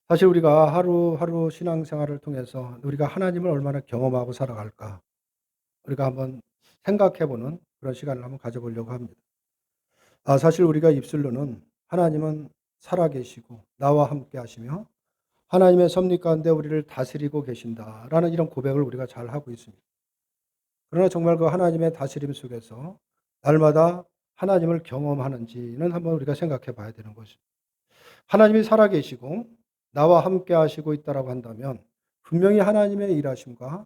사실 우리가 하루하루 신앙생활을 통해서 우리가 하나님을 얼마나 경험하고 살아갈까? 우리가 한번 생각해 보는 그런 시간을 한번 가져보려고 합니다. 사실 우리가 입술로는 하나님은 살아계시고 나와 함께 하시며 하나님의 섭리 가운데 우리를 다스리고 계신다라는 이런 고백을 우리가 잘 하고 있습니다. 그러나 정말 그 하나님의 다스림 속에서 날마다 하나님을 경험하는지는 한번 우리가 생각해 봐야 되는 것입니다. 하나님이 살아계시고 나와 함께 하시고 있다라고 한다면 분명히 하나님의 일하심과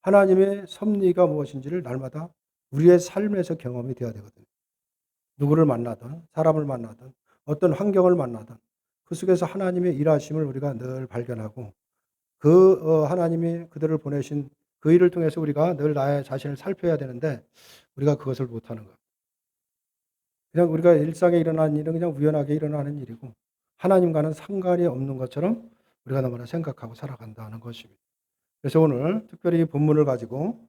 하나님의 섭리가 무엇인지를 날마다 우리의 삶에서 경험이 되어야 되거든요. 누구를 만나든 사람을 만나든 어떤 환경을 만나든 그 속에서 하나님의 일하심을 우리가 늘 발견하고 하나님이 그들을 보내신 그 일을 통해서 우리가 늘 나의 자신을 살펴야 되는데 우리가 그것을 못하는 거예요. 그냥 우리가 일상에 일어나는 일은 그냥 우연하게 일어나는 일이고 하나님과는 상관이 없는 것처럼 우리가 너무나 생각하고 살아간다는 것입니다. 그래서 오늘 특별히 이 본문을 가지고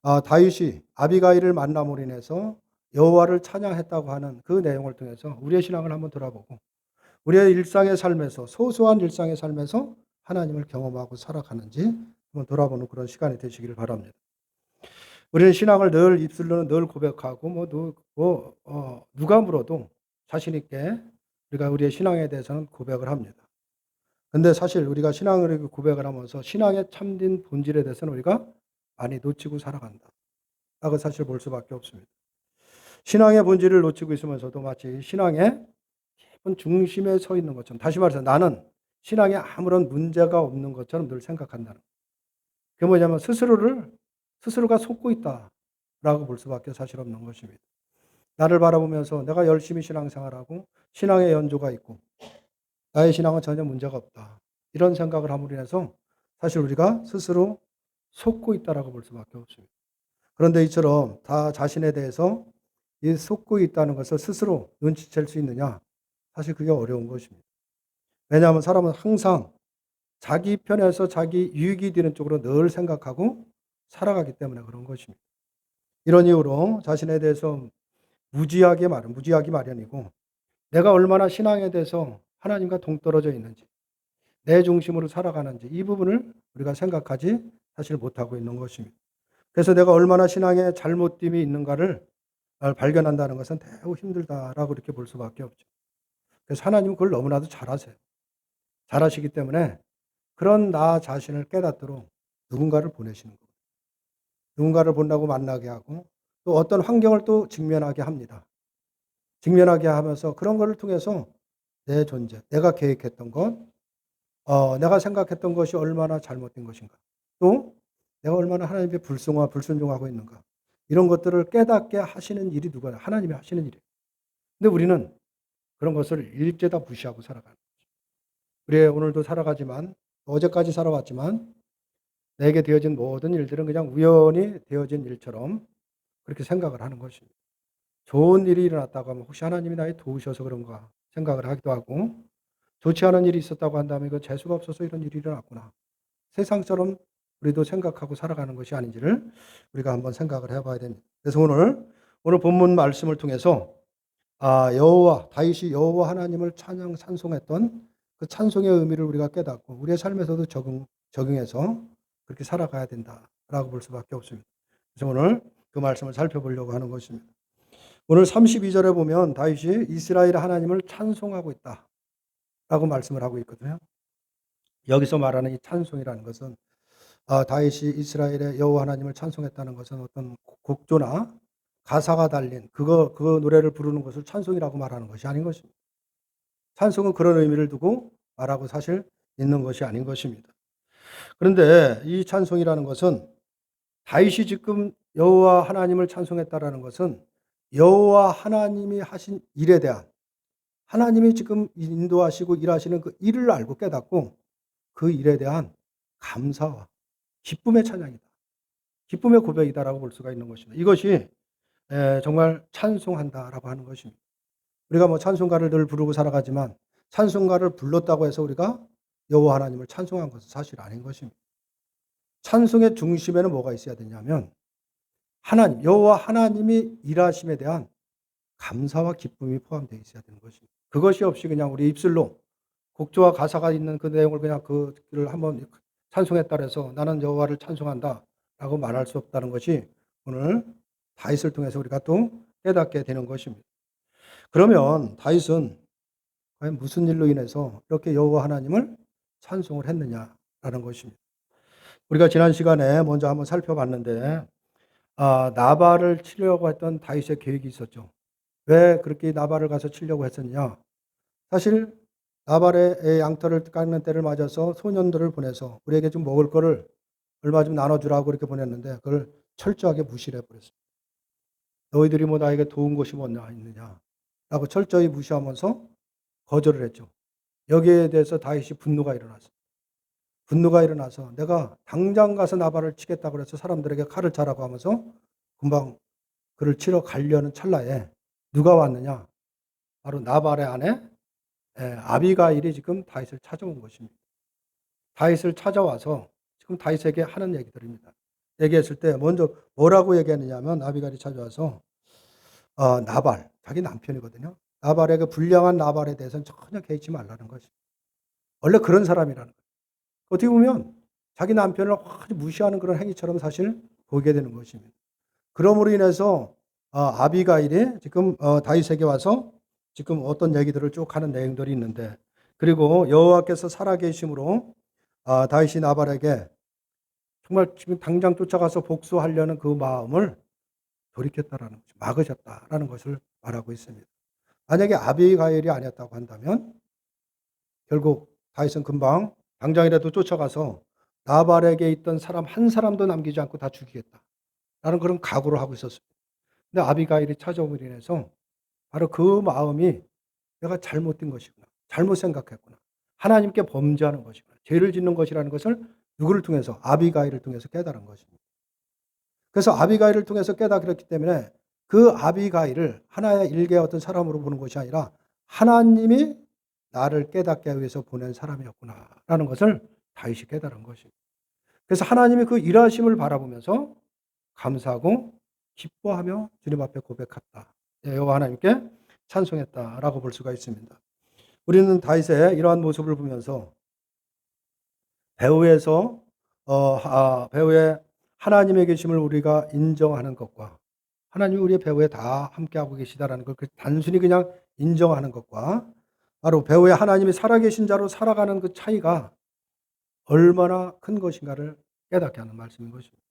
다윗이 아비가일을 만남으로 인해서 여호와를 찬양했다고 하는 그 내용을 통해서 우리의 신앙을 한번 돌아보고 우리의 일상의 삶에서 소소한 일상의 삶에서 하나님을 경험하고 살아가는지 한번 돌아보는 그런 시간이 되시기를 바랍니다. 우리는 신앙을 늘 입술로는 늘 고백하고 누가 물어도 자신 있게 우리가 우리의 신앙에 대해서는 고백을 합니다. 근데 사실 우리가 신앙을 고백을 하면서 신앙의 참된 본질에 대해서는 우리가 많이 놓치고 살아간다. 라고 사실 볼 수밖에 없습니다. 신앙의 본질을 놓치고 있으면서도 마치 신앙의 깊은 중심에 서 있는 것처럼, 다시 말해서 나는 신앙에 아무런 문제가 없는 것처럼 늘 생각한다는 거예요. 그게 뭐냐면 스스로가 속고 있다라고 볼 수밖에 사실 없는 것입니다. 나를 바라보면서 내가 열심히 신앙생활하고 신앙의 연조가 있고 나의 신앙은 전혀 문제가 없다. 이런 생각을 함으로 인해서 사실 우리가 스스로 속고 있다라고 볼 수밖에 없습니다. 그런데 이처럼 다 자신에 대해서 이 속고 있다는 것을 스스로 눈치챌 수 있느냐? 사실 그게 어려운 것입니다. 왜냐하면 사람은 항상 자기 편에서 자기 유익이 되는 쪽으로 늘 생각하고 살아가기 때문에 그런 것입니다. 이런 이유로 자신에 대해서 무지하기 마련이고 내가 얼마나 신앙에 대해서 하나님과 동떨어져 있는지 내 중심으로 살아가는지 이 부분을 우리가 생각하지 사실 못하고 있는 것입니다. 그래서 내가 얼마나 신앙에 잘못됨이 있는가를 발견한다는 것은 매우 힘들다라고 이렇게 볼 수밖에 없죠. 그래서 하나님은 그걸 너무나도 잘하세요. 잘하시기 때문에 그런 나 자신을 깨닫도록 누군가를 보내시는 거예요. 누군가를 본다고 만나게 하고 또 어떤 환경을 또 직면하게 합니다. 직면하게 하면서 그런 것을 통해서 내 존재, 내가 계획했던 것, 내가 생각했던 것이 얼마나 잘못된 것인가. 또 내가 얼마나 하나님께 불순종하고 있는가. 이런 것들을 깨닫게 하시는 일이 누구예요? 하나님이 하시는 일이에요. 근데 우리는 그런 것을 일제다 무시하고 살아가는 거죠. 우리 오늘도 살아가지만 어제까지 살아왔지만 내게 되어진 모든 일들은 그냥 우연히 되어진 일처럼 그렇게 생각을 하는 것입니다. 좋은 일이 일어났다고 하면 혹시 하나님이 나를 도우셔서 그런가 생각을 하기도 하고 좋지 않은 일이 있었다고 한다면 이거 재수가 없어서 이런 일이 일어났구나. 세상처럼 우리도 생각하고 살아가는 것이 아닌지를 우리가 한번 생각을 해봐야 됩니다. 그래서 오늘 본문 말씀을 통해서 다윗이 여호와 하나님을 찬송했던 그 찬송의 의미를 우리가 깨닫고 우리의 삶에서도 적용해서 그렇게 살아가야 된다라고 볼 수밖에 없습니다. 그래서 오늘 그 말씀을 살펴보려고 하는 것입니다. 오늘 32절에 보면 다윗이 이스라엘 하나님을 찬송하고 있다라고 말씀을 하고 있거든요. 여기서 말하는 이 찬송이라는 것은 다윗이 이스라엘의 여호와 하나님을 찬송했다는 것은 어떤 곡조나 가사가 달린 그 노래를 부르는 것을 찬송이라고 말하는 것이 아닌 것입니다. 찬송은 그런 의미를 두고 말하고 사실 있는 것이 아닌 것입니다. 그런데 이 찬송이라는 것은 다윗이 지금 여호와 하나님을 찬송했다라는 것은 여호와 하나님이 하신 일에 대한 하나님이 지금 인도하시고 일하시는 그 일을 알고 깨닫고 그 일에 대한 감사와 기쁨의 찬양이다. 기쁨의 고백이다라고 볼 수가 있는 것입니다. 이것이 정말 찬송한다라고 하는 것입니다. 우리가 뭐 찬송가를 늘 부르고 살아가지만 찬송가를 불렀다고 해서 우리가 여호와 하나님을 찬송한 것은 사실 아닌 것입니다. 찬송의 중심에는 뭐가 있어야 되냐면 여호와 하나님이 일하심에 대한 감사와 기쁨이 포함되어 있어야 되는 것입니다. 그것이 없이 그냥 우리 입술로 곡조와 가사가 있는 그 내용을 그냥 그를 한번 찬송했다 그래서 나는 여호와를 찬송한다라고 말할 수 없다는 것이 오늘 다윗을 통해서 우리가 또 깨닫게 되는 것입니다. 그러면 다윗은 과연 무슨 일로 인해서 이렇게 여호와 하나님을 찬송을 했느냐라는 것입니다. 우리가 지난 시간에 먼저 한번 살펴봤는데 나발을 치려고 했던 다윗의 계획이 있었죠. 왜 그렇게 나발을 가서 치려고 했었냐? 사실 나발의 양털을 깎는 때를 맞아서 소년들을 보내서 우리에게 좀 먹을 거를 얼마 좀 나눠주라고 이렇게 보냈는데 그걸 철저하게 무시를 해버렸습니다. 너희들이 뭐 나에게 도운 것이 뭐냐 있느냐 라고 철저히 무시하면서 거절을 했죠. 여기에 대해서 다윗이 분노가 일어났어요. 분노가 일어나서 내가 당장 가서 나발을 치겠다고 해서 사람들에게 칼을 차라고 하면서 금방 그를 치러 가려는 찰나에 누가 왔느냐? 바로 나발의 아내 아비가일이 지금 다윗을 찾아온 것입니다. 다윗을 찾아와서 지금 다윗에게 하는 얘기들입니다. 얘기했을 때 먼저 뭐라고 얘기했느냐면 아비가일이 찾아와서 나발, 자기 남편이거든요. 나발에게 불량한 나발에 대해서는 전혀 개의치 말라는 것이. 원래 그런 사람이라는 거예요. 어떻게 보면 자기 남편을 아주 무시하는 그런 행위처럼 사실 보게 되는 것입니다. 그러므로 인해서 아비가일이 지금 다윗에게 와서 지금 어떤 얘기들을 쭉 하는 내용들이 있는데 그리고 여호와께서 살아계심으로 다윗이 나발에게 정말 지금 당장 쫓아가서 복수하려는 그 마음을 돌이켰다라는 거죠. 막으셨다라는 것을 말하고 있습니다. 만약에 아비가일이 아니었다고 한다면 결국 다윗은 금방 당장이라도 쫓아가서 나발에게 있던 사람 한 사람도 남기지 않고 다 죽이겠다라는 그런 각오를 하고 있었습니다. 근데 아비가일이 찾아옴으로 인해서 바로 그 마음이 내가 잘못된 것이구나. 잘못 생각했구나. 하나님께 범죄하는 것이구나. 죄를 짓는 것이라는 것을 누구를 통해서? 아비가일을 통해서 깨달은 것입니다. 그래서 아비가일을 통해서 깨닫기 때문에 그 아비가일을 하나의 일개의 어떤 사람으로 보는 것이 아니라 하나님이 나를 깨닫게 하기 위해서 보낸 사람이었구나라는 것을 다윗이 깨달은 것입니다. 그래서 하나님의 그 일하심을 바라보면서 감사하고 기뻐하며 주님 앞에 고백했다. 여호와 하나님께 찬송했다라고 볼 수가 있습니다. 우리는 다윗의 이러한 모습을 보면서 배후에서 배후에 하나님의 계심을 우리가 인정하는 것과 하나님이 우리의 배후에 다 함께하고 계시다라는 걸 단순히 그냥 인정하는 것과 바로 배후에 하나님이 살아계신 자로 살아가는 그 차이가 얼마나 큰 것인가를 깨닫게 하는 말씀인 것입니다.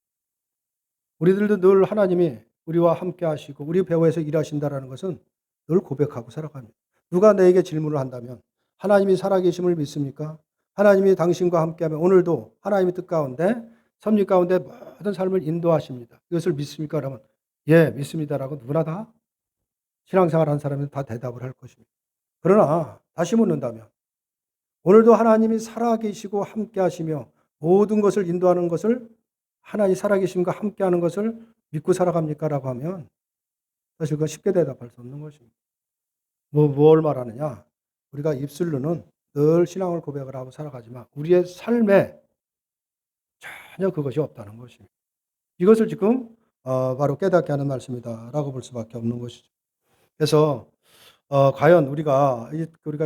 우리들도 늘 하나님이 우리와 함께 하시고 우리 배후에서 일하신다라는 것은 늘 고백하고 살아갑니다. 누가 내게 질문을 한다면 하나님이 살아계심을 믿습니까? 하나님이 당신과 함께하면 오늘도 하나님의 뜻 가운데 섭리 가운데 모든 삶을 인도하십니다. 이것을 믿습니까? 그러면 예, 믿습니다라고 누구나 다 신앙생활하는 사람은 다 대답을 할 것입니다. 그러나 다시 묻는다면 오늘도 하나님이 살아계시고 함께하시며 모든 것을 인도하는 것을 하나님 살아계심과 함께하는 것을 믿고 살아갑니까? 라고 하면 사실 그건 쉽게 대답할 수 없는 것입니다. 뭘 말하느냐? 우리가 입술로는 늘 신앙을 고백을 하고 살아가지만 우리의 삶에 전혀 그것이 없다는 것입니다. 이것을 지금 바로 깨닫게 하는 말씀이다라고 볼 수밖에 없는 것이죠. 그래서 과연 우리가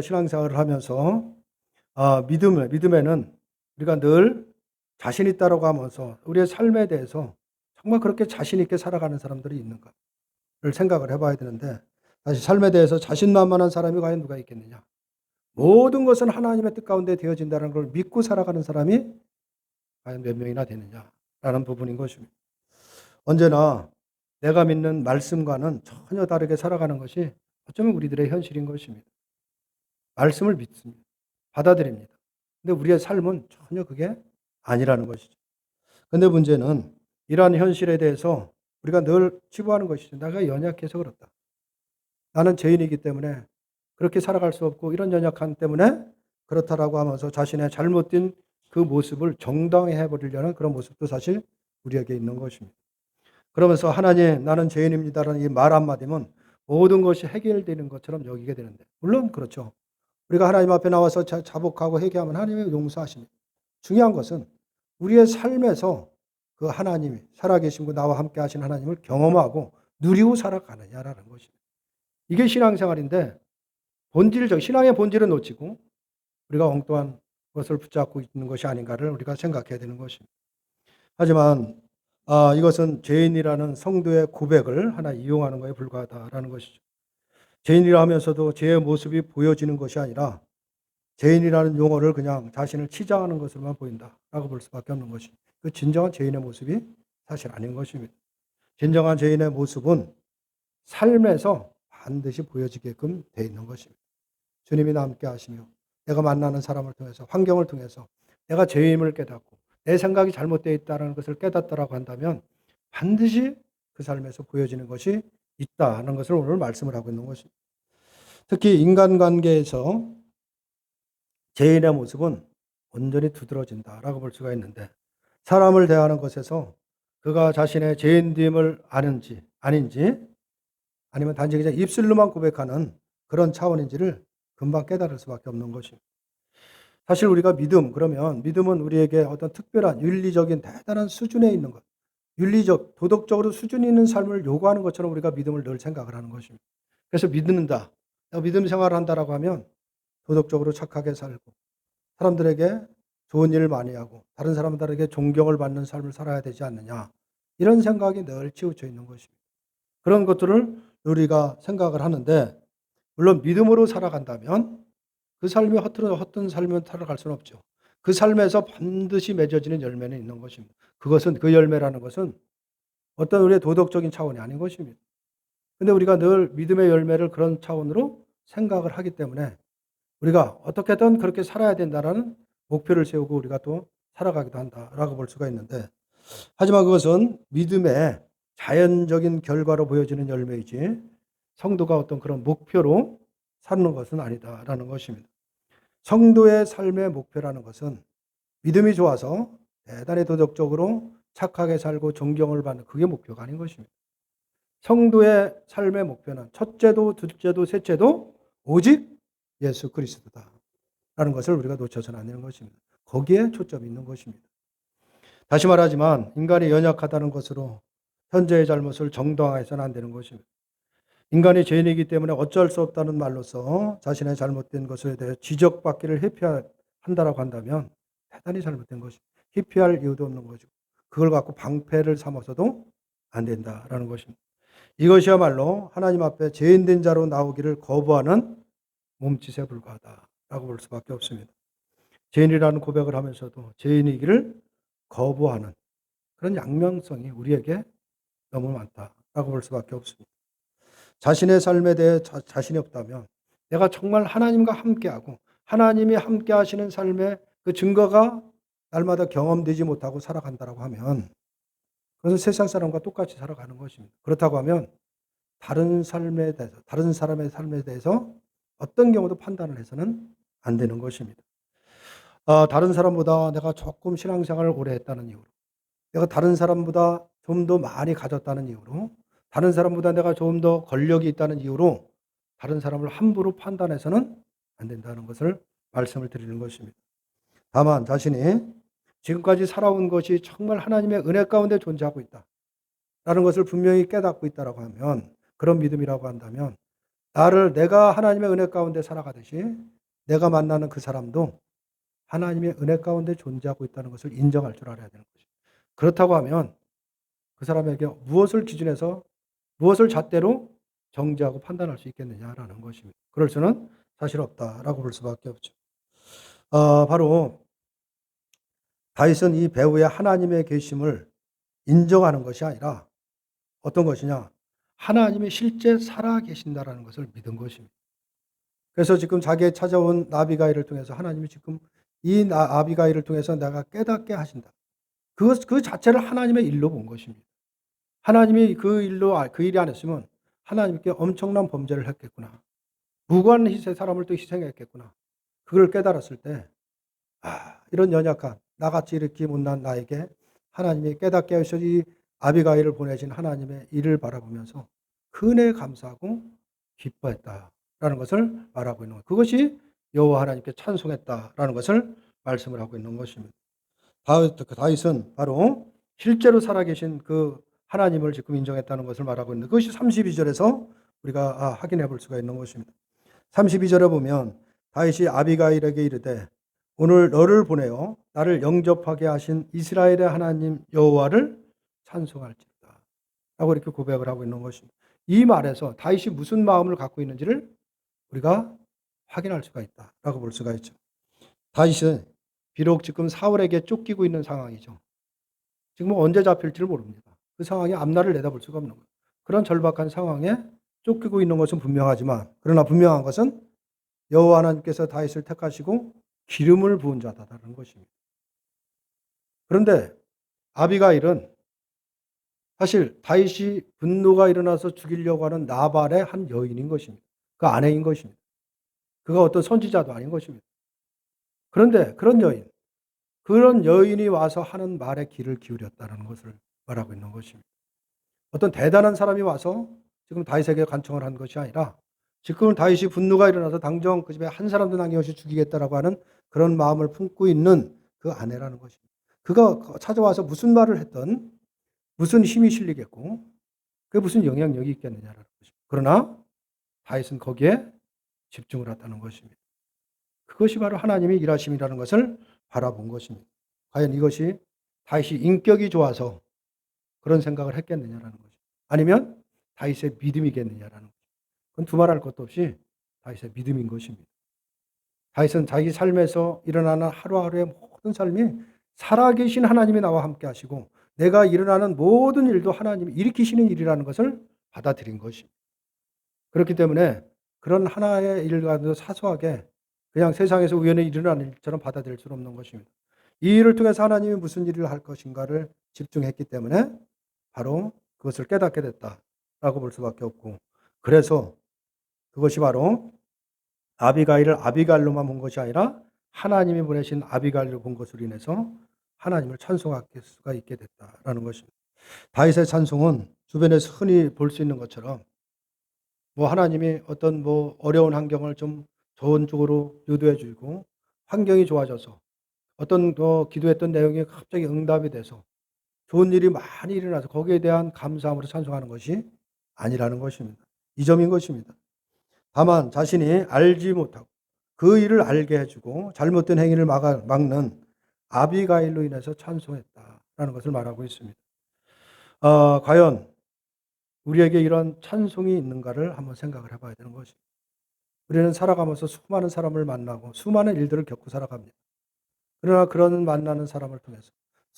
신앙생활을 하면서 믿음에는 우리가 늘 자신 있다라고 하면서 우리의 삶에 대해서 정말 그렇게 자신 있게 살아가는 사람들이 있는가를 생각을 해봐야 되는데 사실 삶에 대해서 자신만만한 사람이 과연 누가 있겠느냐. 모든 것은 하나님의 뜻 가운데 되어진다는 걸 믿고 살아가는 사람이 과연 몇 명이나 되느냐라는 부분인 것입니다. 언제나 내가 믿는 말씀과는 전혀 다르게 살아가는 것이 어쩌면 우리들의 현실인 것입니다. 말씀을 믿습니다. 받아들입니다. 근데 우리의 삶은 전혀 그게 아니라는 것이죠. 근데 문제는 이러한 현실에 대해서 우리가 늘 치부하는 것이죠. 내가 연약해서 그렇다. 나는 죄인이기 때문에 그렇게 살아갈 수 없고 이런 연약함 때문에 그렇다라고 하면서 자신의 잘못된 그 모습을 정당화해 버리려는 그런 모습도 사실 우리에게 있는 것입니다. 그러면서 하나님 나는 죄인입니다라는 이 말 한마디면 모든 것이 해결되는 것처럼 여기게 되는데 물론 그렇죠. 우리가 하나님 앞에 나와서 자복하고 회개하면 하나님이 용서하십니다. 중요한 것은 우리의 삶에서 그 하나님이 살아계신 분 나와 함께 하신 하나님을 경험하고 누리고 살아가느냐라는 것입니다. 이게 신앙생활인데 신앙의 본질은 놓치고 우리가 엉뚱한 것을 붙잡고 있는 것이 아닌가를 우리가 생각해야 되는 것입니다. 하지만 이것은 죄인이라는 성도의 고백을 하나 이용하는 것에 불과하다라는 것이죠. 죄인이라 하면서도 죄의 모습이 보여지는 것이 아니라 죄인이라는 용어를 그냥 자신을 치장하는 것으로만 보인다라고 볼 수밖에 없는 것이, 그 진정한 죄인의 모습이 사실 아닌 것입니다. 진정한 죄인의 모습은 삶에서 반드시 보여지게끔 되어 있는 것입니다. 주님이 나 함께 하시며 내가 만나는 사람을 통해서, 환경을 통해서 내가 죄임을 깨닫고 내 생각이 잘못되어 있다는 것을 깨닫더라고 한다면 반드시 그 삶에서 보여지는 것이 있다는 것을 오늘 말씀을 하고 있는 것입니다. 특히 인간관계에서 죄인의 모습은 온전히 두드러진다라고 볼 수가 있는데, 사람을 대하는 것에서 그가 자신의 죄인됨을 아는지 아닌지, 아니면 단지 그냥 입술로만 고백하는 그런 차원인지를 금방 깨달을 수밖에 없는 것입니다. 사실 우리가 믿음, 그러면 믿음은 우리에게 어떤 특별한 윤리적인 대단한 수준에 있는 것, 윤리적, 도덕적으로 수준이 있는 삶을 요구하는 것처럼 우리가 믿음을 늘 생각을 하는 것입니다. 그래서 믿는다, 내가 믿음 생활을 한다라고 하면 도덕적으로 착하게 살고 사람들에게 좋은 일을 많이 하고 다른 사람들에게 존경을 받는 삶을 살아야 되지 않느냐, 이런 생각이 늘 치우쳐 있는 것입니다. 그런 것들을 우리가 생각을 하는데, 물론 믿음으로 살아간다면 그 삶이 헛된 삶을 살아갈 수는 없죠. 그 삶에서 반드시 맺어지는 열매는 있는 것입니다. 그것은, 그 열매라는 것은 어떤 우리의 도덕적인 차원이 아닌 것입니다. 근데 우리가 늘 믿음의 열매를 그런 차원으로 생각을 하기 때문에 우리가 어떻게든 그렇게 살아야 된다라는 목표를 세우고 우리가 또 살아가기도 한다라고 볼 수가 있는데, 하지만 그것은 믿음의 자연적인 결과로 보여지는 열매이지 성도가 어떤 그런 목표로 사는 것은 아니다라는 것입니다. 성도의 삶의 목표라는 것은 믿음이 좋아서 대단히 도덕적으로 착하게 살고 존경을 받는, 그게 목표가 아닌 것입니다. 성도의 삶의 목표는 첫째도 둘째도 셋째도 오직 예수 그리스도다라는 것을 우리가 놓쳐서는 안 되는 것입니다. 거기에 초점이 있는 것입니다. 다시 말하지만 인간이 연약하다는 것으로 현재의 잘못을 정당화해서는 안 되는 것입니다. 인간이 죄인이기 때문에 어쩔 수 없다는 말로서 자신의 잘못된 것에 대해 지적받기를 회피한다라고 한다면 대단히 잘못된 것이, 회피할 이유도 없는 거죠. 그걸 갖고 방패를 삼아서도 안 된다라는 것입니다. 이것이야말로 하나님 앞에 죄인된 자로 나오기를 거부하는 몸짓에 불과하다라고 볼 수밖에 없습니다. 죄인이라는 고백을 하면서도 죄인이기를 거부하는 그런 양면성이 우리에게 너무 많다라고 볼 수밖에 없습니다. 자신의 삶에 대해 자신이 없다면, 내가 정말 하나님과 함께하고 하나님이 함께 하시는 삶의 그 증거가 날마다 경험되지 못하고 살아간다라고 하면 그것은 세상 사람과 똑같이 살아가는 것입니다. 그렇다고 하면 다른 삶에 대해서, 다른 사람의 삶에 대해서 어떤 경우도 판단을 해서는 안 되는 것입니다. 다른 사람보다 내가 조금 신앙생활을 오래 했다는 이유로, 내가 다른 사람보다 좀 더 많이 가졌다는 이유로, 다른 사람보다 내가 좀 더 권력이 있다는 이유로 다른 사람을 함부로 판단해서는 안 된다는 것을 말씀을 드리는 것입니다. 다만 자신이 지금까지 살아온 것이 정말 하나님의 은혜 가운데 존재하고 있다라는 것을 분명히 깨닫고 있다라고 하면, 그런 믿음이라고 한다면 내가 하나님의 은혜 가운데 살아가듯이 내가 만나는 그 사람도 하나님의 은혜 가운데 존재하고 있다는 것을 인정할 줄 알아야 되는 것이죠. 그렇다고 하면 그 사람에게 무엇을 기준해서, 무엇을 잣대로 정죄하고 판단할 수 있겠느냐라는 것입니다. 그럴 수는 사실 없다라고 볼 수밖에 없죠. 바로 다윗은 이 배후에 하나님의 계심을 인정하는 것이 아니라 어떤 것이냐, 하나님이 실제 살아 계신다라는 것을 믿은 것입니다. 그래서 지금 자기의 찾아온 아비가일을 통해서 하나님이 지금 이 아비가일을 통해서 내가 깨닫게 하신다, 그 자체를 하나님의 일로 본 것입니다. 하나님이 그 일이 안 했으면 하나님께 엄청난 범죄를 했겠구나, 무고한 사람을 또 희생했겠구나, 그걸 깨달았을 때 이런 연약한 나같이 이렇게 못난 나에게 하나님이 깨닫게 하셔서 이 아비가일을 보내신 하나님의 일을 바라보면서 큰에 감사하고 기뻐했다라는 것을 말하고 있는 것, 그것이 여호와 하나님께 찬송했다라는 것을 말씀을 하고 있는 것입니다. 다윗은 바로 실제로 살아계신 그 하나님을 지금 인정했다는 것을 말하고 있는데, 그것이 32절에서 우리가 확인해 볼 수가 있는 것입니다. 32절에 보면 다윗이 아비가일에게 이르되 오늘 너를 보내어 나를 영접하게 하신 이스라엘의 하나님 여호와를 찬송할지어다 라고 이렇게 고백을 하고 있는 것입니다. 이 말에서 다윗이 무슨 마음을 갖고 있는지를 우리가 확인할 수가 있다라고 볼 수가 있죠. 다윗은 비록 지금 사울에게 쫓기고 있는 상황이죠. 지금 언제 잡힐지를 모릅니다. 그 상황에 앞날을 내다볼 수가 없는 거예요. 그런 절박한 상황에 쫓기고 있는 것은 분명하지만, 그러나 분명한 것은 여호와 하나님께서 다윗을 택하시고 기름을 부은 자다라는 것입니다. 그런데 아비가일은 사실 다윗이 분노가 일어나서 죽이려고 하는 나발의 한 여인인 것입니다. 그 아내인 것입니다. 그가 어떤 선지자도 아닌 것입니다. 그런데 그런 여인이 와서 하는 말에 귀를 기울였다는 것을 말하고 있는 것입니다. 어떤 대단한 사람이 와서 지금 다윗에게 간청을 한 것이 아니라 지금 다윗이 분노가 일어나서 당장 그 집에 한 사람도 남김없이 죽이겠다라고 하는 그런 마음을 품고 있는 그 아내라는 것입니다. 그가 찾아와서 무슨 말을 했던 무슨 힘이 실리겠고 그게 무슨 영향력이 있겠느냐라는 것입니다. 그러나 다윗은 거기에 집중을 했다는 것입니다. 그것이 바로 하나님의 일하심이라는 것을 바라본 것입니다. 과연 이것이 다윗이 인격이 좋아서 그런 생각을 했겠느냐라는 거죠. 아니면 다윗의 믿음이겠느냐라는 거죠. 그건 두말할 것도 없이 다윗의 믿음인 것입니다. 다윗은 자기 삶에서 일어나는 하루하루의 모든 삶이 살아계신 하나님이 나와 함께 하시고 내가 일어나는 모든 일도 하나님이 일으키시는 일이라는 것을 받아들인 것입니다. 그렇기 때문에 그런 하나의 일과도 사소하게 그냥 세상에서 우연히 일어나는 일처럼 받아들일 수는 없는 것입니다. 이 일을 통해서 하나님이 무슨 일을 할 것인가를 집중했기 때문에 바로 그것을 깨닫게 됐다라고 볼 수밖에 없고, 그래서 그것이 바로 아비가일을 아비가일로만 본 것이 아니라 하나님이 보내신 아비가일로 본 것으로 인해서 하나님을 찬송할 수가 있게 됐다라는 것입니다. 다윗의 찬송은 주변에서 흔히 볼 수 있는 것처럼 하나님이 어떤 어려운 환경을 좀 좋은 쪽으로 유도해 주고 환경이 좋아져서 어떤 기도했던 내용이 갑자기 응답이 돼서 좋은 일이 많이 일어나서 거기에 대한 감사함으로 찬송하는 것이 아니라는 것입니다. 이 점인 것입니다. 다만 자신이 알지 못하고 그 일을 알게 해주고 잘못된 행위를 막는 아비가일로 인해서 찬송했다라는 것을 말하고 있습니다. 과연 우리에게 이런 찬송이 있는가를 한번 생각을 해봐야 되는 것입니다. 우리는 살아가면서 수많은 사람을 만나고 수많은 일들을 겪고 살아갑니다. 그러나 그런 만나는 사람을 통해서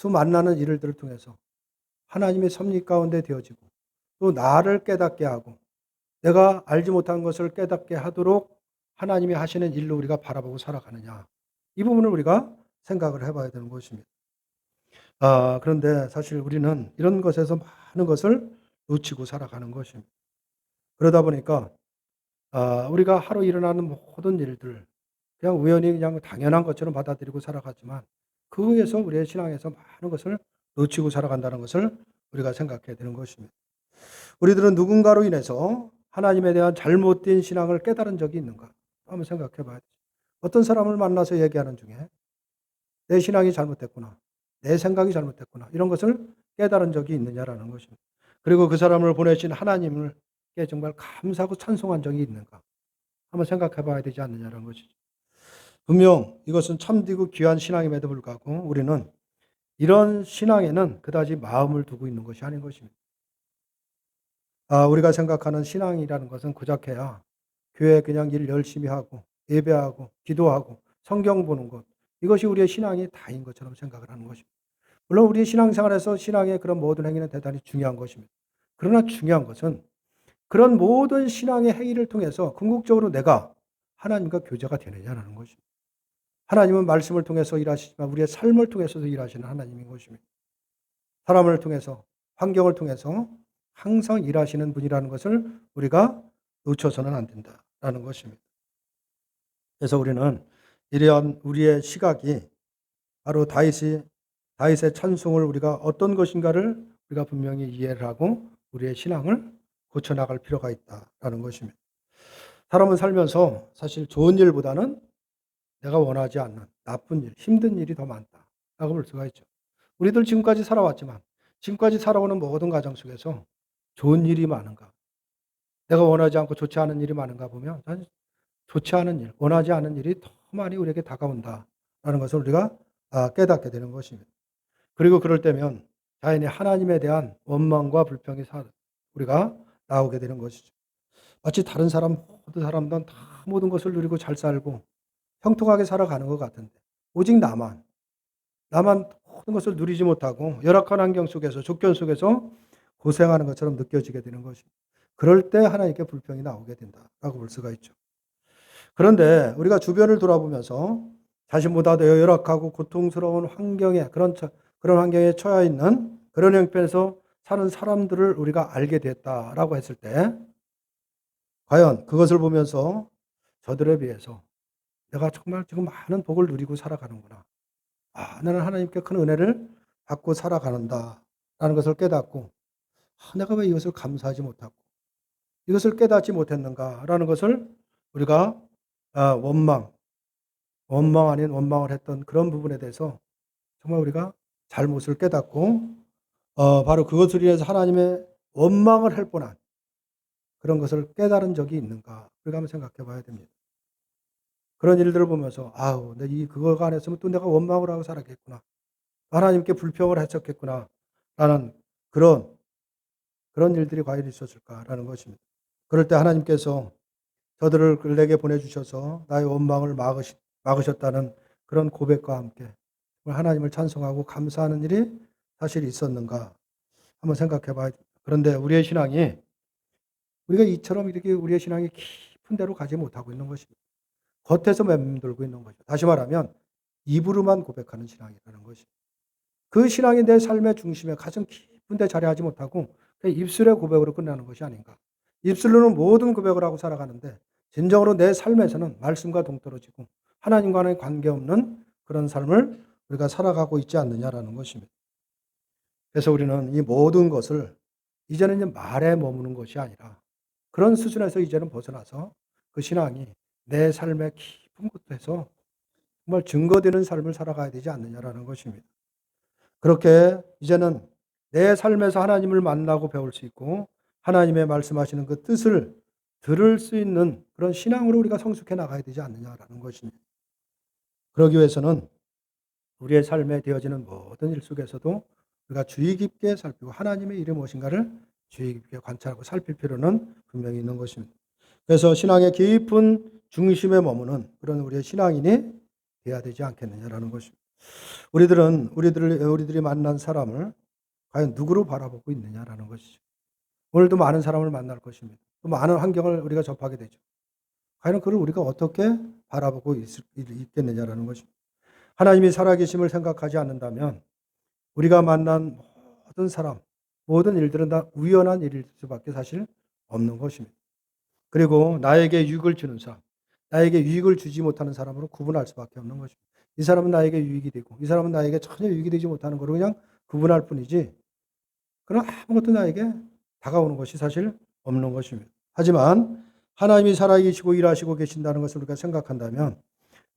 만나는 일들을 통해서 하나님의 섭리 가운데 되어지고 또 나를 깨닫게 하고 내가 알지 못한 것을 깨닫게 하도록 하나님이 하시는 일로 우리가 바라보고 살아가느냐, 이 부분을 우리가 생각을 해봐야 되는 것입니다. 그런데 사실 우리는 이런 것에서 많은 것을 놓치고 살아가는 것입니다. 그러다 보니까 우리가 하루 일어나는 모든 일들 그냥 우연히 그냥 당연한 것처럼 받아들이고 살아가지만 그 위에서 우리의 신앙에서 많은 것을 놓치고 살아간다는 것을 우리가 생각해야 되는 것입니다. 우리들은 누군가로 인해서 하나님에 대한 잘못된 신앙을 깨달은 적이 있는가 한번 생각해 봐야 되죠. 어떤 사람을 만나서 얘기하는 중에 내 신앙이 잘못됐구나, 내 생각이 잘못됐구나, 이런 것을 깨달은 적이 있느냐라는 것입니다. 그리고 그 사람을 보내신 하나님을 정말 감사하고 찬송한 적이 있는가 한번 생각해 봐야 되지 않느냐라는 것이죠. 분명 이것은 참되고 귀한 신앙임에도 불구하고 우리는 이런 신앙에는 그다지 마음을 두고 있는 것이 아닌 것입니다. 우리가 생각하는 신앙이라는 것은 고작해야 교회 그냥 일 열심히 하고 예배하고 기도하고 성경 보는 것, 이것이 우리의 신앙이 다인 것처럼 생각을 하는 것입니다. 물론 우리의 신앙생활에서 신앙의 그런 모든 행위는 대단히 중요한 것입니다. 그러나 중요한 것은 그런 모든 신앙의 행위를 통해서 궁극적으로 내가 하나님과 교제가 되느냐라는 것입니다. 하나님은 말씀을 통해서 일하시지만 우리의 삶을 통해서도 일하시는 하나님인 것입니다. 사람을 통해서, 환경을 통해서 항상 일하시는 분이라는 것을 우리가 놓쳐서는 안 된다라는 것입니다. 그래서 우리는 이러한 우리의 시각이 바로 다윗의 찬송을 우리가 어떤 것인가를 우리가 분명히 이해를 하고 우리의 신앙을 고쳐나갈 필요가 있다라는 것입니다. 사람은 살면서 사실 좋은 일보다는 내가 원하지 않는 나쁜 일, 힘든 일이 더 많다라고 볼 수가 있죠. 우리들 지금까지 살아왔지만 지금까지 살아오는 모든 과정 속에서 좋은 일이 많은가, 내가 원하지 않고 좋지 않은 일이 많은가 보면 좋지 않은 일, 원하지 않은 일이 더 많이 우리에게 다가온다라는 것을 우리가 깨닫게 되는 것입니다. 그리고 그럴 때면 자연히 하나님에 대한 원망과 불평이 우리가 나오게 되는 것이죠. 마치 다른 사람 모든 사람들은 다 모든 것을 누리고 잘 살고 형통하게 살아가는 것 같은데 오직 나만 모든 것을 누리지 못하고 열악한 환경 속에서 조건 속에서 고생하는 것처럼 느껴지게 되는 것입니다. 그럴 때 하나님께 불평이 나오게 된다라고 볼 수가 있죠. 그런데 우리가 주변을 돌아보면서 자신보다 더 열악하고 고통스러운 환경에 그런 환경에 처해 있는 그런 형편에서 사는 사람들을 우리가 알게 됐다라고 했을 때 과연 그것을 보면서 저들에 비해서 내가 정말 지금 많은 복을 누리고 살아가는구나. 나는 하나님께 큰 은혜를 받고 살아가는다라는 것을 깨닫고 내가 왜 이것을 감사하지 못하고 이것을 깨닫지 못했는가라는 것을 우리가 원망 아닌 원망을 했던 그런 부분에 대해서 정말 우리가 잘못을 깨닫고 바로 그것을 위해서 하나님의 원망을 할 뻔한 그런 것을 깨달은 적이 있는가 우리가 한번 생각해 봐야 됩니다. 그런 일들을 보면서 그거가 안 했으면 또 내가 원망을 하고 살았겠구나. 하나님께 불평을 했었겠구나. 라는 그런 일들이 과연 있었을까라는 것입니다. 그럴 때 하나님께서 저들을 내게 보내주셔서 나의 원망을 막으셨다는 그런 고백과 함께 하나님을 찬송하고 감사하는 일이 사실 있었는가 한번 생각해 봐야 됩니다. 그런데 우리가 이처럼 이렇게 우리의 신앙이 깊은 데로 가지 못하고 있는 것입니다. 겉에서 맴돌고 있는 거죠. 다시 말하면 입으로만 고백하는 신앙이라는 것입니다. 그 신앙이 내 삶의 중심에 가장 깊은 데 자리하지 못하고 그냥 입술의 고백으로 끝나는 것이 아닌가. 입술로는 모든 고백을 하고 살아가는데 진정으로 내 삶에서는 말씀과 동떨어지고 하나님과는 관계없는 그런 삶을 우리가 살아가고 있지 않느냐라는 것입니다. 그래서 우리는 이 모든 것을 이제는 이제 말에 머무는 것이 아니라 그런 수준에서 이제는 벗어나서 그 신앙이 내 삶의 깊은 곳에서 정말 증거되는 삶을 살아가야 되지 않느냐라는 것입니다. 그렇게 이제는 내 삶에서 하나님을 만나고 배울 수 있고 하나님의 말씀하시는 그 뜻을 들을 수 있는 그런 신앙으로 우리가 성숙해 나가야 되지 않느냐라는 것입니다. 그러기 위해서는 우리의 삶에 되어지는 모든 일 속에서도 우리가 주의 깊게 살피고 하나님의 일이 무엇인가를 주의 깊게 관찰하고 살필 필요는 분명히 있는 것입니다. 그래서 신앙의 깊은 중심에 머무는 그런 우리의 신앙인이 되어야 되지 않겠느냐라는 것입니다. 우리들이 만난 사람을 과연 누구로 바라보고 있느냐라는 것이죠. 오늘도 많은 사람을 만날 것입니다. 또 많은 환경을 우리가 접하게 되죠. 과연 그를 우리가 어떻게 바라보고 있겠느냐라는 것입니다. 하나님이 살아계심을 생각하지 않는다면 우리가 만난 모든 사람, 모든 일들은 다 우연한 일일 수밖에 사실 없는 것입니다. 그리고 나에게 유익을 주는 사람, 나에게 유익을 주지 못하는 사람으로 구분할 수밖에 없는 것입니다. 이 사람은 나에게 유익이 되고 이 사람은 나에게 전혀 유익이 되지 못하는 거로 그냥 구분할 뿐이지 그런 아무것도 나에게 다가오는 것이 사실 없는 것입니다. 하지만 하나님이 살아계시고 일하시고 계신다는 것을 우리가 생각한다면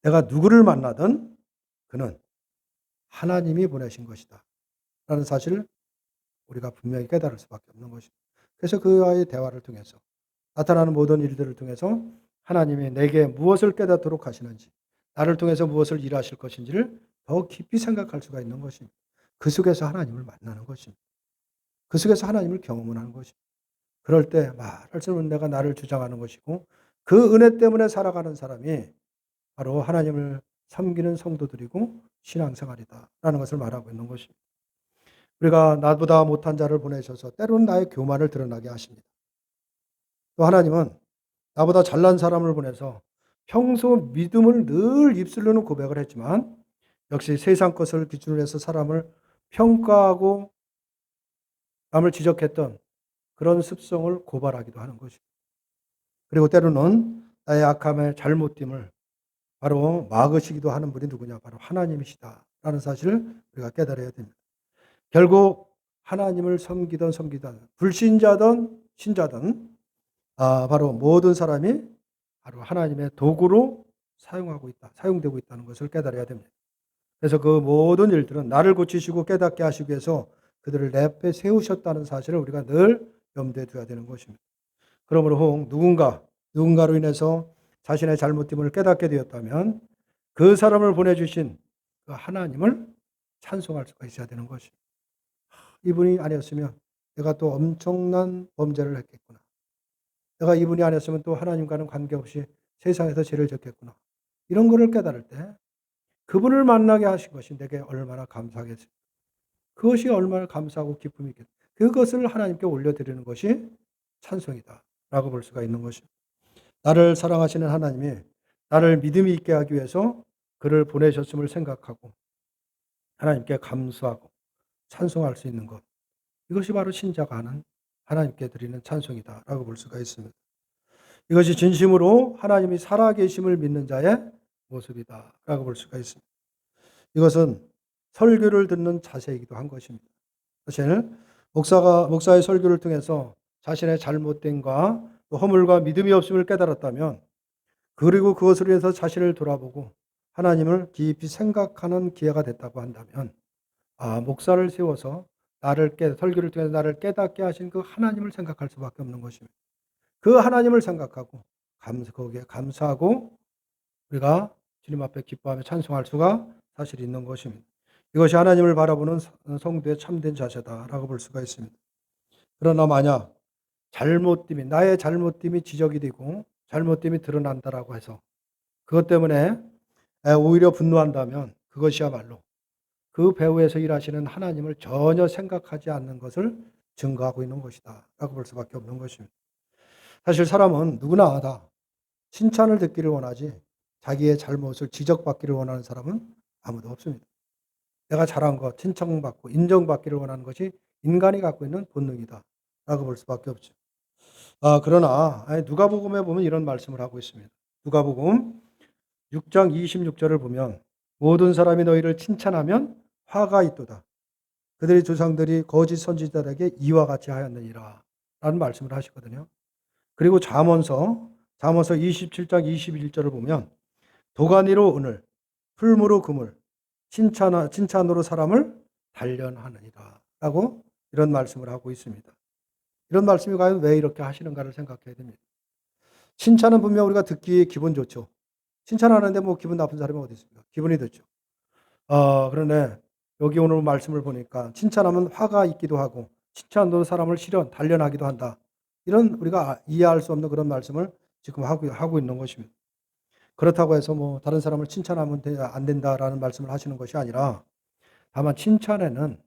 내가 누구를 만나든 그는 하나님이 보내신 것이다 라는 사실을 우리가 분명히 깨달을 수밖에 없는 것입니다. 그래서 그와의 대화를 통해서 나타나는 모든 일들을 통해서 하나님이 내게 무엇을 깨닫도록 하시는지 나를 통해서 무엇을 일하실 것인지를 더 깊이 생각할 수가 있는 것입니다. 그 속에서 하나님을 만나는 것입니다. 그 속에서 하나님을 경험하는 것입니다. 그럴 때 말할 수 없는 은혜가 나를 주장하는 것이고 그 은혜 때문에 살아가는 사람이 바로 하나님을 섬기는 성도들이고 신앙생활이다라는 것을 말하고 있는 것입니다. 우리가 나보다 못한 자를 보내셔서 때로는 나의 교만을 드러나게 하십니다. 또 하나님은 나보다 잘난 사람을 보내서 평소 믿음을 늘 입술로는 고백을 했지만 역시 세상 것을 기준으로 해서 사람을 평가하고 남을 지적했던 그런 습성을 고발하기도 하는 것입니다. 그리고 때로는 나의 악함의 잘못됨을 바로 막으시기도 하는 분이 누구냐? 바로 하나님이시다라는 사실을 우리가 깨달아야 됩니다. 결국 하나님을 섬기든 불신자든 신자든 바로 모든 사람이 바로 하나님의 도구로 사용되고 있다는 것을 깨달아야 됩니다. 그래서 그 모든 일들은 나를 고치시고 깨닫게 하시기 위해서 그들을 내 앞에 세우셨다는 사실을 우리가 늘 염두에 둬야 되는 것입니다. 그러므로 누군가로 인해서 자신의 잘못됨을 깨닫게 되었다면 그 사람을 보내주신 그 하나님을 찬송할 수가 있어야 되는 것이죠. 이분이 아니었으면 내가 또 엄청난 범죄를 했겠구나. 내가 이분이 아니었으면 또 하나님과는 관계없이 세상에서 죄를 졌겠구나. 이런 거를 깨달을 때 그분을 만나게 하신 것이 내게 얼마나 감사하겠어요. 그것이 얼마나 감사하고 기쁨이 있겠어요. 그것을 하나님께 올려드리는 것이 찬송이다 라고 볼 수가 있는 것입니다. 나를 사랑하시는 하나님이 나를 믿음이 있게 하기 위해서 그를 보내셨음을 생각하고 하나님께 감사하고 찬송할 수 있는 것. 이것이 바로 신자가 하는 하나님께 드리는 찬송이다라고 볼 수가 있습니다. 이것이 진심으로 하나님이 살아계심을 믿는 자의 모습이다라고 볼 수가 있습니다. 이것은 설교를 듣는 자세이기도 한 것입니다. 사실 목사의 설교를 통해서 자신의 잘못됨과 허물과 믿음이 없음을 깨달았다면 그리고 그것으로 인해서 자신을 돌아보고 하나님을 깊이 생각하는 기회가 됐다고 한다면 목사를 세워서 설교를 통해서 나를 깨닫게 하신 그 하나님을 생각할 수밖에 없는 것입니다. 그 하나님을 생각하고 거기에 감사하고 우리가 주님 앞에 기뻐하며 찬송할 수가 사실 있는 것입니다. 이것이 하나님을 바라보는 성도의 참된 자세다라고 볼 수가 있습니다. 그러나 만약 나의 잘못됨이 지적이 되고 잘못됨이 드러난다라고 해서 그것 때문에 오히려 분노한다면 그것이야말로 그 배후에서 일하시는 하나님을 전혀 생각하지 않는 것을 증거하고 있는 것이다 라고 볼 수밖에 없는 것입니다. 사실 사람은 누구나 다 칭찬을 듣기를 원하지 자기의 잘못을 지적받기를 원하는 사람은 아무도 없습니다. 내가 잘한 것, 칭찬받고 인정받기를 원하는 것이 인간이 갖고 있는 본능이다 라고 볼 수밖에 없죠. 그러나 누가복음에 보면 이런 말씀을 하고 있습니다. 누가복음 6장 26절을 보면 모든 사람이 너희를 칭찬하면 화가 있도다. 그들의 조상들이 거짓 선지자들에게 이와 같이 하였느니라 라는 말씀을 하시거든요. 그리고 잠언서 27장 21절을 보면 도가니로 은을, 풀무로 금을, 칭찬으로 사람을 단련하느니라 라고 이런 말씀을 하고 있습니다. 이런 말씀이 과연 왜 이렇게 하시는가를 생각해야 됩니다. 칭찬은 분명 우리가 듣기에 기분 좋죠. 칭찬하는데 뭐 기분 나쁜 사람이 어디 있습니까? 기분이 좋죠. 그런데 여기 오늘 말씀을 보니까 칭찬하면 화가 있기도 하고 칭찬으로 사람을 단련하기도 한다. 이런 우리가 이해할 수 없는 그런 말씀을 지금 하고 있는 것입니다. 그렇다고 해서 뭐 다른 사람을 칭찬하면 안 된다라는 말씀을 하시는 것이 아니라 다만 칭찬에는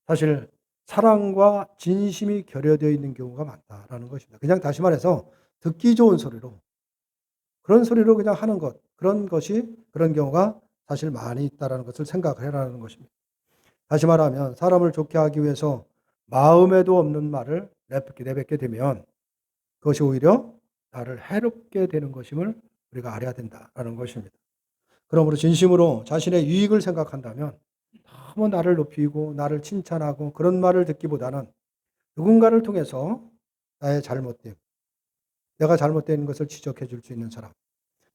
사실 사랑과 진심이 결여되어 있는 경우가 많다라는 것입니다. 그냥 다시 말해서 듣기 좋은 소리로 그런 소리로 그냥 하는 것 그런 경우가 사실 많이 있다라는 것을 생각을 해라는 것입니다. 다시 말하면 사람을 좋게 하기 위해서 마음에도 없는 말을 내뱉게 되면 그것이 오히려 나를 해롭게 되는 것임을 우리가 알아야 된다라는 것입니다. 그러므로 진심으로 자신의 유익을 생각한다면 너무 나를 높이고 나를 칭찬하고 그런 말을 듣기보다는 누군가를 통해서 나의 잘못됨, 내가 잘못된 것을 지적해 줄 수 있는 사람,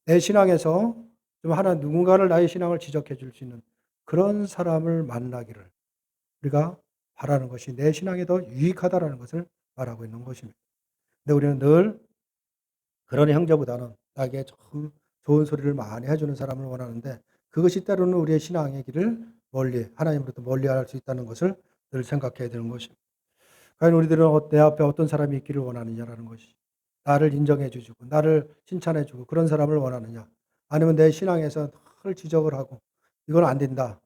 내 신앙에서 누군가를 나의 신앙을 지적해 줄 수 있는 그런 사람을 만나기를 우리가 바라는 것이 내 신앙에 더 유익하다라는 것을 말하고 있는 것입니다. 근데 우리는 늘 그런 형제보다는 나에게 좀 좋은 소리를 많이 해주는 사람을 원하는데 그것이 때로는 우리의 신앙의 길을 하나님으로부터 멀리할 수 있다는 것을 늘 생각해야 되는 것입니다. 과연 우리들은 내 앞에 어떤 사람이 있기를 원하느냐라는 것이 나를 인정해 주시고 나를 칭찬해 주고 그런 사람을 원하느냐 아니면 내 신앙에서 늘 지적을 하고 이건 안 된다.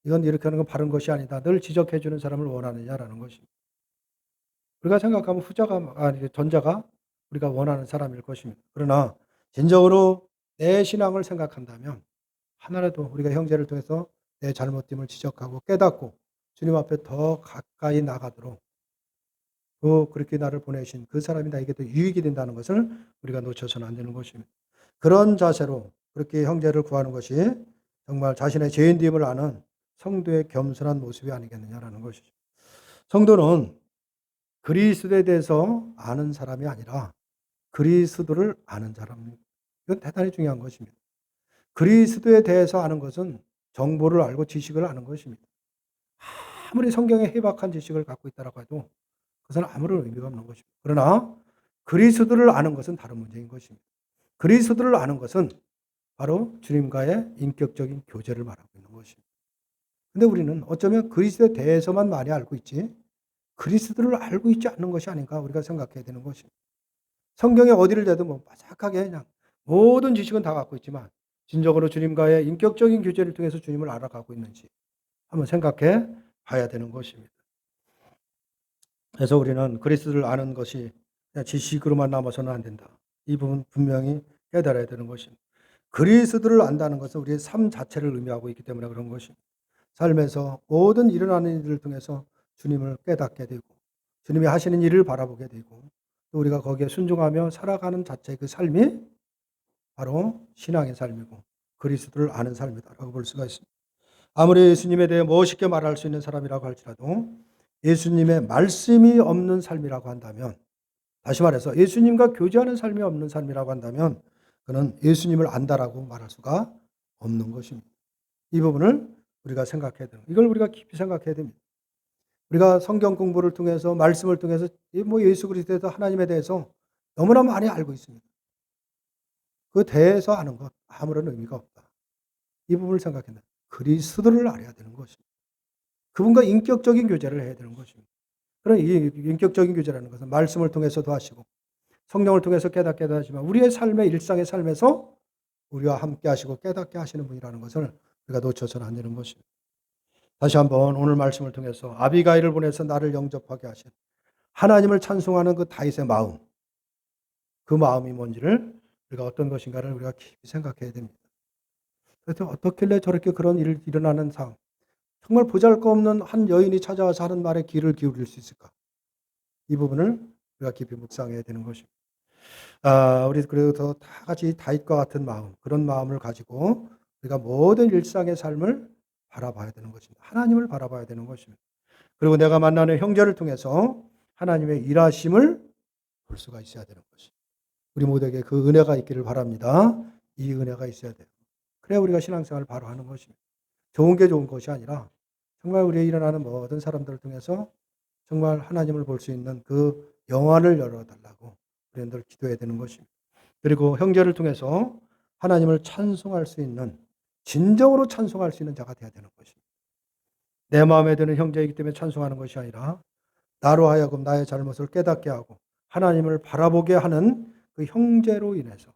이건 이렇게 하는 건 바른 것이 아니다. 늘 지적해 주는 사람을 원하느냐라는 것입니다. 우리가 생각하면 전자가 우리가 원하는 사람일 것입니다. 그러나 진정으로 내 신앙을 생각한다면 하나라도 우리가 형제를 통해서 내 잘못됨을 지적하고 깨닫고 주님 앞에 더 가까이 나가도록 그렇게 나를 보내신 그 사람이 나에게 더 유익이 된다는 것을 우리가 놓쳐서는 안 되는 것입니다. 그런 자세로 그렇게 형제를 구하는 것이 정말 자신의 죄인됨을 아는 성도의 겸손한 모습이 아니겠느냐라는 것이죠. 성도는 그리스도에 대해서 아는 사람이 아니라 그리스도를 아는 사람입니다. 이건 대단히 중요한 것입니다. 그리스도에 대해서 아는 것은 정보를 알고 지식을 아는 것입니다. 아무리 성경에 해박한 지식을 갖고 있다고 해도 그것은 아무런 의미가 없는 것입니다. 그러나 그리스도를 아는 것은 다른 문제인 것입니다. 그리스도를 아는 것은 바로 주님과의 인격적인 교제를 말하고 있는 것입니다. 근데 우리는 어쩌면 그리스도에 대해서만 많이 알고 있지 그리스도를 알고 있지 않는 것이 아닌가 우리가 생각해야 되는 것입니다. 성경에 어디를 대도 뭐 빠삭하게 그냥 모든 지식은 다 갖고 있지만 진정으로 주님과의 인격적인 교제를 통해서 주님을 알아가고 있는지 한번 생각해 봐야 되는 것입니다. 그래서 우리는 그리스도를 아는 것이 그냥 지식으로만 남아서는 안 된다. 이 부분 분명히 깨달아야 되는 것입니다. 그리스도를 안다는 것은 우리의 삶 자체를 의미하고 있기 때문에 그런 것입니다. 삶에서 모든 일어나는 일을 통해서 주님을 깨닫게 되고 주님이 하시는 일을 바라보게 되고 또 우리가 거기에 순종하며 살아가는 자체의 그 삶이 바로 신앙의 삶이고 그리스도를 아는 삶이다라고 볼 수가 있습니다. 아무리 예수님에 대해 멋있게 말할 수 있는 사람이라고 할지라도 예수님의 말씀이 없는 삶이라고 한다면 다시 말해서 예수님과 교제하는 삶이 없는 삶이라고 한다면 그는 예수님을 안다라고 말할 수가 없는 것입니다. 이 부분을 우리가 생각해야 됩니다. 이걸 우리가 깊이 생각해야 됩니다. 우리가 성경 공부를 통해서 말씀을 통해서 예수 그리스도에 대해서 하나님에 대해서 너무나 많이 알고 있습니다. 그 대해서 아는 것 아무런 의미가 없다. 이 부분을 생각했는데 그리스도를 알아야 되는 것입니다. 그분과 인격적인 교제를 해야 되는 것입니다. 그런 이 인격적인 교제라는 것은 말씀을 통해서도 하시고 성령을 통해서 깨닫게도 하지만 우리의 삶의 일상의 삶에서 우리와 함께 하시고 깨닫게 하시는 분이라는 것을 우리가 놓쳐서는 안 되는 것입니다. 다시 한번 오늘 말씀을 통해서 아비가일을 보내서 나를 영접하게 하신 하나님을 찬송하는 그 다윗의 마음, 그 마음이 뭔지를 우리가 어떤 것인가를 우리가 깊이 생각해야 됩니다. 그래서 어떻길래 저렇게 그런 일이 일어나는 상황, 정말 보잘것없는 한 여인이 찾아와서 하는 말에 귀를 기울일 수 있을까? 이 부분을 우리가 깊이 묵상해야 되는 것입니다. 우리 그래도 다 같이 다윗과 같은 마음, 그런 마음을 가지고 우리가 모든 일상의 삶을 바라봐야 되는 것입니다. 하나님을 바라봐야 되는 것입니다. 그리고 내가 만나는 형제를 통해서 하나님의 일하심을 볼 수가 있어야 되는 것입니다. 우리 모두에게 그 은혜가 있기를 바랍니다. 이 은혜가 있어야 돼요. 그래야 우리가 신앙생활을 바로 하는 것입니다. 좋은 게 좋은 것이 아니라 정말 우리의 일어나는 모든 사람들을 통해서 정말 하나님을 볼 수 있는 그 영안을 열어달라고 우리는 늘 기도해야 되는 것입니다. 그리고 형제를 통해서 하나님을 찬송할 수 있는 진정으로 찬송할 수 있는 자가 되어야 되는 것입니다. 내 마음에 드는 형제이기 때문에 찬송하는 것이 아니라 나로 하여금 나의 잘못을 깨닫게 하고 하나님을 바라보게 하는 그 형제로 인해서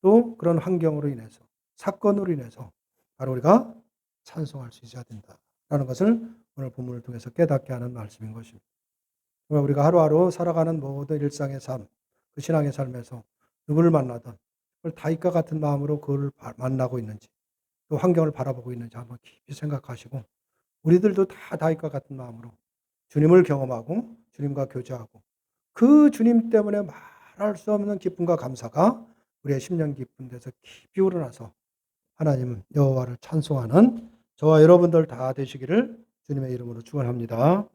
또 그런 환경으로 인해서 사건으로 인해서 바로 우리가 찬송할 수 있어야 된다라는 것을 오늘 본문을 통해서 깨닫게 하는 말씀인 것입니다. 우리가 하루하루 살아가는 모든 일상의 삶, 그 신앙의 삶에서 누구를 만나든 다윗과 같은 마음으로 그를 만나고 있는지 또 환경을 바라보고 있는지 한번 깊이 생각하시고 우리들도 다 다윗과 같은 마음으로 주님을 경험하고 주님과 교제하고 그 주님 때문에 말할 수 없는 기쁨과 감사가 우리의 심령 깊은 데서 깊이 우러나서 하나님 여호와를 찬송하는 저와 여러분들 다 되시기를 주님의 이름으로 축원합니다.